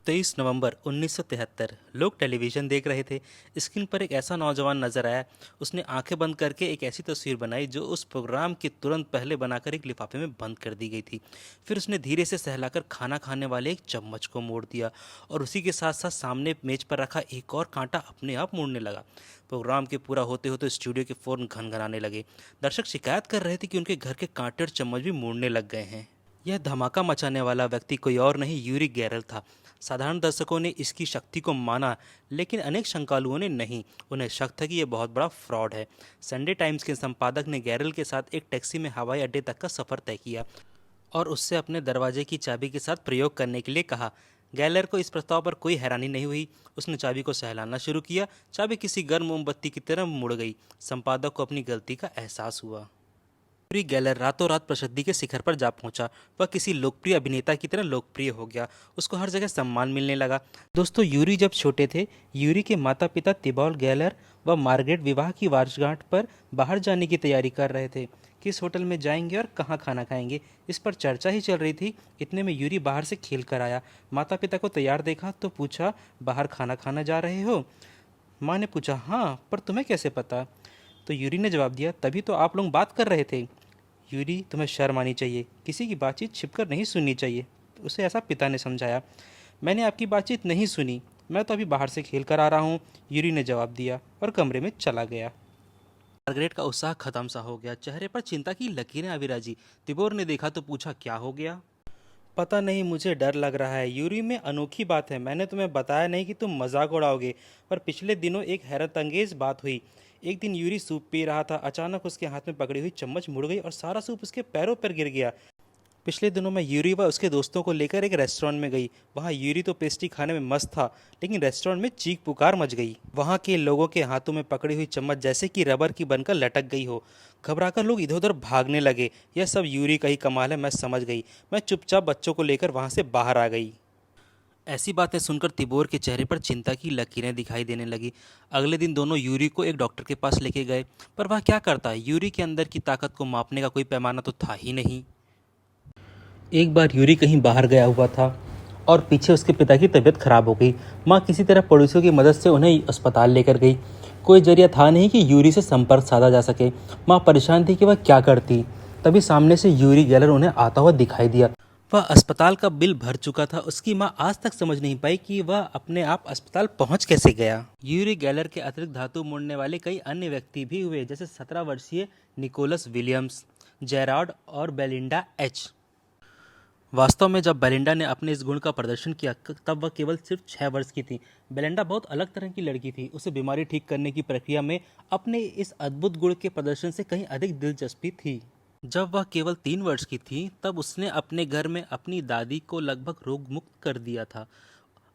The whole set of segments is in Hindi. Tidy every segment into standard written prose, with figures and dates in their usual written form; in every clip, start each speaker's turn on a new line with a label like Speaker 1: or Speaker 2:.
Speaker 1: 23 नवंबर 1973 लोग टेलीविज़न देख रहे थे। स्क्रीन पर एक ऐसा नौजवान नजर आया। उसने आंखें बंद करके एक ऐसी तस्वीर बनाई जो उस प्रोग्राम के तुरंत पहले बनाकर एक लिफाफे में बंद कर दी गई थी। फिर उसने धीरे से सहलाकर खाना खाने वाले एक चम्मच को मोड़ दिया और उसी के साथ साथ सामने मेज पर रखा एक और कांटा अपने आप मुड़ने लगा। प्रोग्राम के पूरा होते होते स्टूडियो के फ़ोन घनघनाने लगे। दर्शक शिकायत कर रहे थे कि उनके घर के कांटे और चम्मच भी मुड़ने लग गए हैं। यह धमाका मचाने वाला व्यक्ति कोई और नहीं, यूरी गैरल था। साधारण दर्शकों ने इसकी शक्ति को माना, लेकिन अनेक शंकालुओं ने नहीं। उन्हें शक था कि यह बहुत बड़ा फ्रॉड है। संडे टाइम्स के संपादक ने गैरल के साथ एक टैक्सी में हवाई अड्डे तक का सफ़र तय किया और उससे अपने दरवाजे की चाबी के साथ प्रयोग करने के लिए कहा। गैलर को इस प्रस्ताव पर कोई हैरानी नहीं हुई। उसने चाबी को सहलाना शुरू किया। चाबी किसी गर्म मोमबत्ती की तरह मुड़ गई। संपादक को अपनी गलती का एहसास हुआ। यूरी गैलर रातों रात प्रसिद्धि के शिखर पर जा पहुंचा। वह किसी लोकप्रिय अभिनेता की तरह लोकप्रिय हो गया। उसको हर जगह सम्मान मिलने लगा। दोस्तों, यूरी जब छोटे थे, यूरी के माता पिता तिबॉल गैलर व मार्गरेट विवाह की वर्षगांठ पर बाहर जाने की तैयारी कर रहे थे। किस होटल में जाएंगे और कहाँ खाना खाएंगे, इस पर चर्चा ही चल रही थी। इतने में यूरी बाहर से खेल कर आया। माता पिता को तैयार देखा तो पूछा, बाहर खाना खाना जा रहे हो? माँ ने पूछा, हाँ, पर तुम्हें कैसे पता? तो यूरी ने जवाब दिया, तभी तो आप लोग बात कर रहे थे। यूरी, तुम्हें शर्म आनी चाहिए। किसी की बातचीत छिपकर नहीं सुननी चाहिए, उसे ऐसा पिता ने समझाया। मैंने आपकी बातचीत नहीं सुनी, मैं तो अभी बाहर से खेल कर आ रहा हूँ, यूरी ने जवाब दिया और कमरे में चला गया। मार्गरेट का उत्साह खत्म सा हो गया। चेहरे पर चिंता की लकीरें अविराजी। तिबोर ने देखा तो पूछा, क्या हो गया? पता नहीं, मुझे डर लग रहा है। यूरी में अनोखी बात है, मैंने तुम्हें बताया नहीं कि तुम मजाक उड़ाओगे, पर पिछले दिनों एक हैरत अंगेज बात हुई। एक दिन यूरी सूप पी रहा था, अचानक उसके हाथ में पकड़ी हुई चम्मच मुड़ गई और सारा सूप उसके पैरों पर गिर गया। पिछले दिनों मैं यूरी व उसके दोस्तों को लेकर एक रेस्टोरेंट में गई। वहाँ यूरी तो पेस्ट्री खाने में मस्त था, लेकिन रेस्टोरेंट में चीख पुकार मच गई। वहाँ के लोगों के हाथों में पकड़ी हुई चम्मच जैसे कि रबर की बनकर लटक गई हो। घबराकर लोग इधर उधर भागने लगे। यह सब यूरी का ही कमाल है, मैं समझ गई। मैं चुपचाप बच्चों को लेकर वहाँ से बाहर आ गई। ऐसी बातें सुनकर तिबोर के चेहरे पर चिंता की लकीरें दिखाई देने लगी। अगले दिन दोनों यूरी को एक डॉक्टर के पास लेके गए, पर वह क्या करता? यूरी के अंदर की ताकत को मापने का कोई पैमाना तो था ही नहीं। एक बार यूरी कहीं बाहर गया हुआ था और पीछे उसके पिता की तबीयत खराब हो गई। माँ किसी तरह पड़ोसियों की मदद से उन्हें अस्पताल लेकर गई। कोई जरिया था नहीं कि यूरी से संपर्क साधा जा सके। माँ परेशान थी कि वह क्या करती। तभी सामने से यूरी गैलर उन्हें आता हुआ दिखाई दिया। वह अस्पताल का बिल भर चुका था। उसकी माँ आज तक समझ नहीं पाई कि वह अपने आप अस्पताल पहुंच कैसे गया। यूरी गैलर के अतिरिक्त धातु मोड़ने वाले कई अन्य व्यक्ति भी हुए, जैसे 17 वर्षीय निकोलस विलियम्स, जेरार्ड और बेलिंडा एच। वास्तव में जब बेलिंडा ने अपने इस गुण का प्रदर्शन किया तब वह केवल सिर्फ 6 वर्ष की थी। बेलिंडा बहुत अलग तरह की लड़की थी। उसे बीमारी ठीक करने की प्रक्रिया में अपने इस अद्भुत गुण के प्रदर्शन से कहीं अधिक दिलचस्पी थी। जब वह केवल 3 वर्ष की थी तब उसने अपने घर में अपनी दादी को लगभग रोग मुक्त कर दिया था।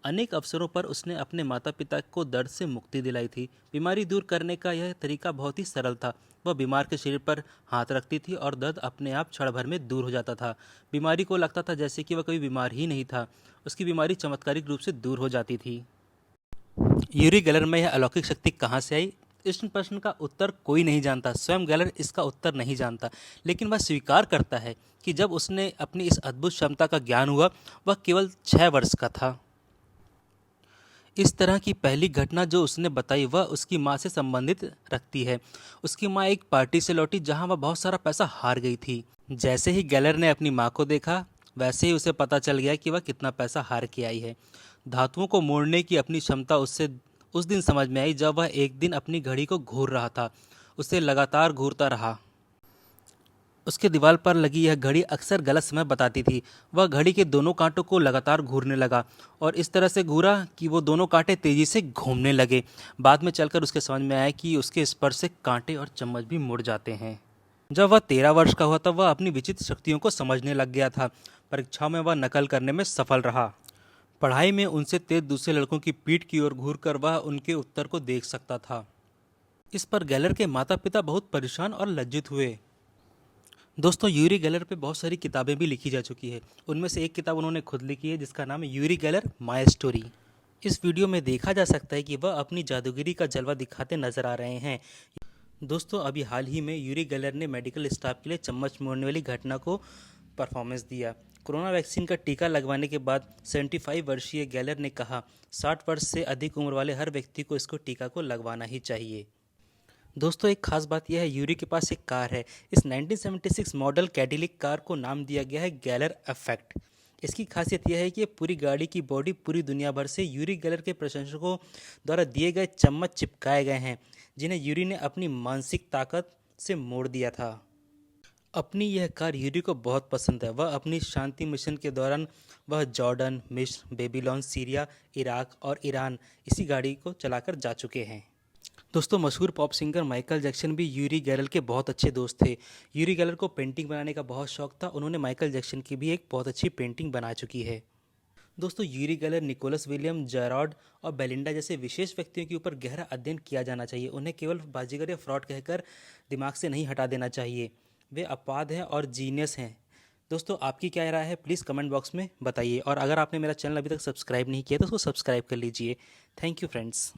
Speaker 1: अनेक अवसरों पर उसने अपने माता पिता को दर्द से मुक्ति दिलाई थी। बीमारी दूर करने का यह तरीका बहुत ही सरल था। वह बीमार के शरीर पर हाथ रखती थी और दर्द अपने आप क्षण भर में दूर हो जाता था। बीमारी को लगता था जैसे कि वह कभी बीमार ही नहीं था। उसकी बीमारी चमत्कारिक रूप से दूर हो जाती थी। यूरी गैलर में यह अलौकिक शक्ति कहाँ से आई? इस प्रश्न का उत्तर कोई नहीं जानता। स्वयं गैलर इसका उत्तर नहीं जानता, लेकिन वह स्वीकार करता है कि जब उसने अपनी इस अद्भुत क्षमता का ज्ञान हुआ, वह केवल 6 वर्ष का था। इस तरह की पहली घटना जो उसने बताई वह उसकी माँ से संबंधित रखती है। उसकी माँ एक पार्टी से लौटी जहाँ वह बहुत सारा पैसा हार गई थी। जैसे ही गैलर ने अपनी माँ को देखा, वैसे ही उसे पता चल गया कि वह कितना पैसा हार के आई है। धातुओं को मोड़ने की अपनी क्षमता उससे उस दिन समझ में आई जब वह एक दिन अपनी घड़ी को घूर रहा था। उसे लगातार घूरता रहा। उसके दीवार पर लगी यह घड़ी अक्सर गलत समय बताती थी। वह घड़ी के दोनों कांटों को लगातार घूरने लगा और इस तरह से घूरा कि वो दोनों कांटे तेजी से घूमने लगे। बाद में चलकर उसके समझ में आया कि उसके स्पर्श से कांटे और चम्मच भी मुड़ जाते हैं। जब वह 13 वर्ष का हुआ तब वह अपनी विचित्र शक्तियों को समझने लग गया था। परीक्षाओं में वह नकल करने में सफल रहा। पढ़ाई में उनसे तेज दूसरे लड़कों की पीठ की ओर घूरकर वह उनके उत्तर को देख सकता था। इस पर गैलर के माता पिता बहुत परेशान और लज्जित हुए। दोस्तों, यूरी गैलर पे बहुत सारी किताबें भी लिखी जा चुकी है। उनमें से एक किताब उन्होंने खुद लिखी है जिसका नाम है यूरी गैलर माय स्टोरी। इस वीडियो में देखा जा सकता है कि वह अपनी जादूगिरी का जलवा दिखाते नजर आ रहे हैं। दोस्तों, अभी हाल ही में यूरी गैलर ने मेडिकल स्टाफ के लिए चम्मच मोड़ने वाली घटना को परफॉर्मेंस दिया। कोरोना वैक्सीन का टीका लगवाने के बाद 75 वर्षीय गैलर ने कहा, 60 वर्ष से अधिक उम्र वाले हर व्यक्ति को इसको टीका को लगवाना ही चाहिए। दोस्तों, एक खास बात यह है, यूरी के पास एक कार है। इस 1976 मॉडल कैडिलिक कार को नाम दिया गया है गैलर इफेक्ट। इसकी खासियत यह है कि ये पूरी गाड़ी की बॉडी पूरी दुनिया भर से यूरी गैलर के प्रशंसकों द्वारा दिए गए चम्मच चिपकाए गए हैं, जिन्हें यूरी ने अपनी मानसिक ताकत से मोड़ दिया था। अपनी यह कार यूरी को बहुत पसंद है। वह अपनी शांति मिशन के दौरान वह जॉर्डन, मिस्र, बेबीलोन, सीरिया, इराक और ईरान इसी गाड़ी को चलाकर जा चुके हैं। दोस्तों, मशहूर पॉप सिंगर माइकल जैक्सन भी यूरी गैलर के बहुत अच्छे दोस्त थे। यूरी गैलर को पेंटिंग बनाने का बहुत शौक था। उन्होंने माइकल जैक्सन की भी एक बहुत अच्छी पेंटिंग बना चुकी है। दोस्तों, यूरी गैलर, निकोलस विलियम, जेरार्ड और बेलिंडा जैसे विशेष व्यक्तियों के ऊपर गहरा अध्ययन किया जाना चाहिए। उन्हें केवल बाजीगर या फ्रॉड कहकर दिमाग से नहीं हटा देना चाहिए। वे अपवाद हैं और जीनियस हैं। दोस्तों, आपकी क्या राय है, प्लीज़ कमेंट बॉक्स में बताइए। और अगर आपने मेरा चैनल अभी तक सब्सक्राइब नहीं किया तो उसको सब्सक्राइब कर लीजिए। Thank you friends.